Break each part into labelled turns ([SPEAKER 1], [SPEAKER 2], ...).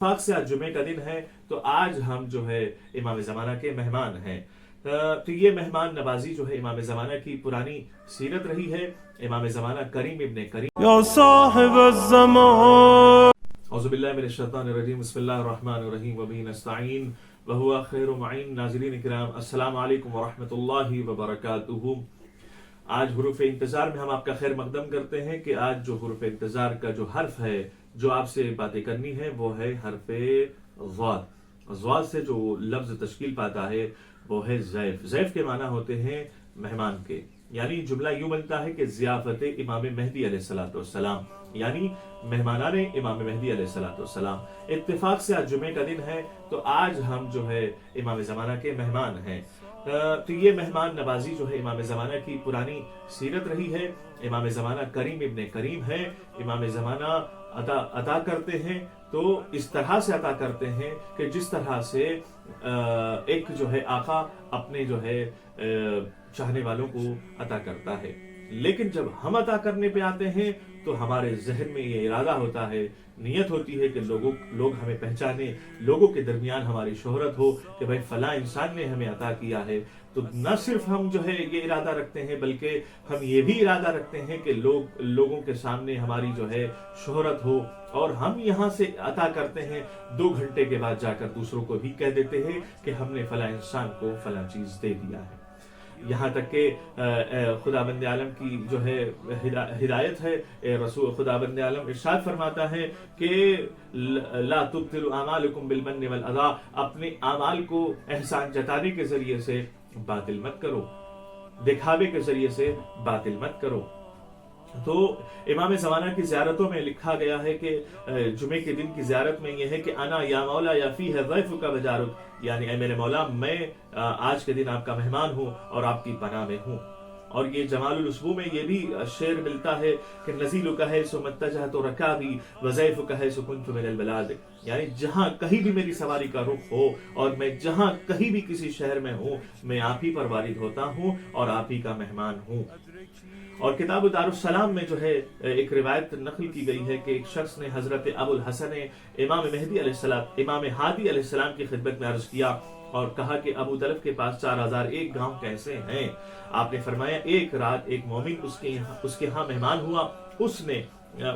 [SPEAKER 1] इत्तेफाक से आज जुमे का दिन है, तो आज हम जो है इमाम ज़माना के मेहमान हैं। तो ये मेहमान नवाजी जो है इमाम ज़माना की पुरानी सीरत रही है। इमाम ज़माना करीम इब्ने करीम या साहिब ज़मान औज़ुबिल्लाहि मिनश शैतानिर रजीम बिस्मिल्लाहिर रहमानिर रहीम व बिही नस्तईन व हुवा खैरु मुईन। नाज़रीन इकराम, अस्सलामु अलैकुम व रहमतुल्लाहि व बरकातुहू। आज हुरूफ इंतजार में हम आपका खैर मकदम करते हैं कि आज जो हुरूफ इंतजार का जो हर्फ है जो आपसे बातें करनी है वो है हर्फे ज़ाद। ज़ाद से जो लफ्ज तश्कील पाता है वो है ज़ैफ। ज़ैफ के माना होते हैं मेहमान के, यानी जुमला यूं बनता है कि ज़ियाफ़त इमाम मेहदी अलैहिस्सलाम, यानी मेहमानाने इमाम मेहदी अलैहिस्सलाम। इत्तेफाक से आज जुमे का दिन है, तो आज हम जो है इमाम ज़माना के मेहमान हैं। तो ये मेहमान नवाजी जो है इमाम ज़माना की पुरानी सीरत रही है। इमाम ज़माना करीम इब्ने करीम है। इमाम ज़माना अता करते हैं तो इस तरह से अता करते हैं कि जिस तरह से एक जो है आका अपने जो है चाहने वालों को अता करता है। लेकिन जब हम अता करने पे आते हैं तो हमारे जहन में ये इरादा होता है, नियत होती है कि लोग हमें पहचाने, लोगों के दरमियान हमारी शोहरत हो कि भाई फला इंसान ने हमें अता किया है। तो न सिर्फ हम जो है ये इरादा रखते हैं, बल्कि हम ये भी इरादा रखते हैं कि लोगों के सामने हमारी जो है शोहरत हो, और हम यहाँ से अता करते हैं 2 घंटे के बाद जाकर दूसरों को भी कह देते हैं कि हमने फला इंसान को फला चीज दे दिया है। यहाँ तक कि खुदाबंद आलम की जो है हिदायत है, रसूल खुदाबंद आलम इरशाद फरमाता है कि ला तुब्तिलु आमालकुम बिल मन्नि वल अदा, अपने आमाल को एहसान जताने के जरिए से बातिल मत करो, दिखावे के जरिए से बातिल मत करो। तो इमाम ज़माना की ज़ियारतों में लिखा गया है कि जुमे के दिन की ज़ियारत में यह है कि अना या मौला या फी है ज़ैफ़ुका वजारुक, यानी ऐ मेरे मौला मैं आज के दिन आपका मेहमान हूँ और आपकी पनाह में हूँ। और ये जमालुल उसबू में ये भी शेर मिलता है कि नज़ीलु का है सो मत्तजह तो रकाबी वज़ैफ़ु का है सो कुन्तु मिनल बलाद, यानी जहाँ कहीं भी मेरी सवारी का रुख हो और मैं जहाँ कहीं भी किसी शहर में हूँ, मैं आप ही पर वारिद होता हूँ और आप ही का मेहमान हूँ। और किताब दारुस्सलाम में जो है एक रिवायत नकल की गई है कि एक शख्स ने हजरत अबुल हसन इमाम मेहदी अलैहिस्सलाम इमाम हादी अलैहिस्सलाम की खिदमत में अर्ज किया और कहा कि अबू तलब के पास 4001 गांव कैसे हैं। आपने फरमाया एक रात एक मोमिन उसके यहाँ मेहमान हुआ, उसने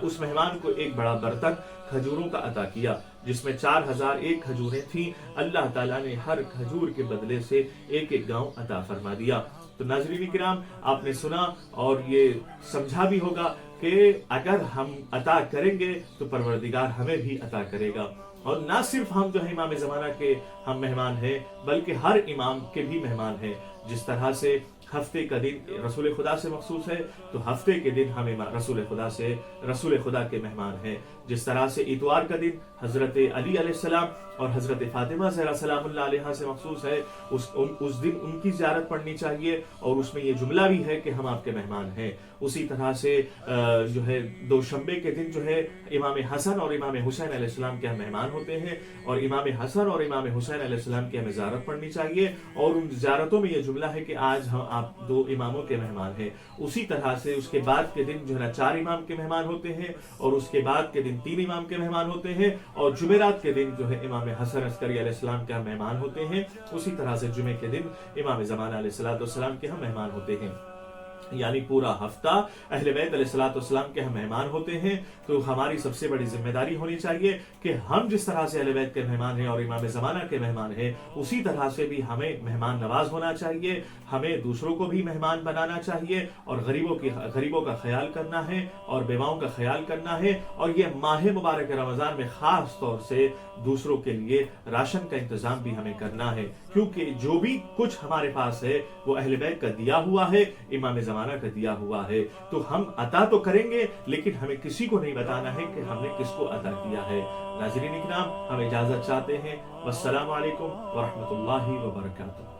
[SPEAKER 1] उस मेहमान को एक बड़ा बर्तन खजूरों का अता किया जिसमें 4001 खजूरें थीं। अल्लाह ताला ने हर खजूर के बदले से एक एक गांव अता फरमा दिया। तो नाज़रीन किराम, आपने सुना और ये समझा भी होगा कि अगर हम अता करेंगे तो परवरदिगार हमें भी अता करेगा। और ना सिर्फ हम जो है इमाम ज़माना के हम मेहमान हैं, बल्कि हर इमाम के भी मेहमान हैं। जिस तरह से हफ्ते का दिन रसूल खुदा से मखसूस है, तो हफ्ते के दिन हम रसूल खुदा के मेहमान हैं। जिस तरह से इतवार का दिन हजरत अली अलैहिस्सलाम और हजरत फातिमा ज़हरा सलामुल्लाह अलैहा से मखसूस है, उस दिन उनकी ज़ियारत पढ़नी चाहिए और उसमें ये जुमला भी है कि हम आपके मेहमान हैं। उसी तरह से जो है दोशंबे के दिन जो है इमाम हसन और इमाम हुसैन अलैहिस्सलाम के हम मेहमान होते हैं और इमाम हसन और इमाम हुसैन अलैहिस्सलाम की हमें ज़ियारत पढ़नी चाहिए और उन ज़ियारतों में ये जुमला है कि आज हम आप 2 इमामों के मेहमान हैं। उसी तरह से उसके बाद के दिन जो है 4 इमाम के मेहमान होते हैं और उसके बाद के दिन 3 इमाम के मेहमान होते हैं और जुमेरात के दिन जो है इमाम हसन अस्करी अलैहिस्सलाम के हम मेहमान होते हैं। उसी तरह से जुमे के दिन इमाम ज़माना अलैहिस्सलाम के हम मेहमान होते हैं। यानी पूरा हफ्ता अहले बैत अलैहिस्सलाम के हम मेहमान होते हैं। तो हमारी सबसे बड़ी जिम्मेदारी होनी चाहिए कि हम जिस तरह से अहले बैत के मेहमान हैं और इमाम ज़माना के मेहमान हैं, उसी तरह से भी हमें मेहमान नवाज होना चाहिए। हमें दूसरों को भी मेहमान बनाना चाहिए और गरीबों का ख्याल करना है और बेवाओं का ख्याल करना है। और ये माह मुबारक रमज़ान में खास तौर से दूसरों के लिए राशन का इंतजाम भी हमें करना है, क्योंकि जो भी कुछ हमारे पास है वो अहले बैत का दिया हुआ है, इमाम ज़माना का दिया हुआ है। तो हम अता तो करेंगे, लेकिन हमें किसी को नहीं बताना है कि हमने किसको अता किया है। नाज़रीन इकराम, हम इजाजत चाहते हैं। वस्सलामु अलैकुम व रहमतुल्लाहि व बरकातुहू।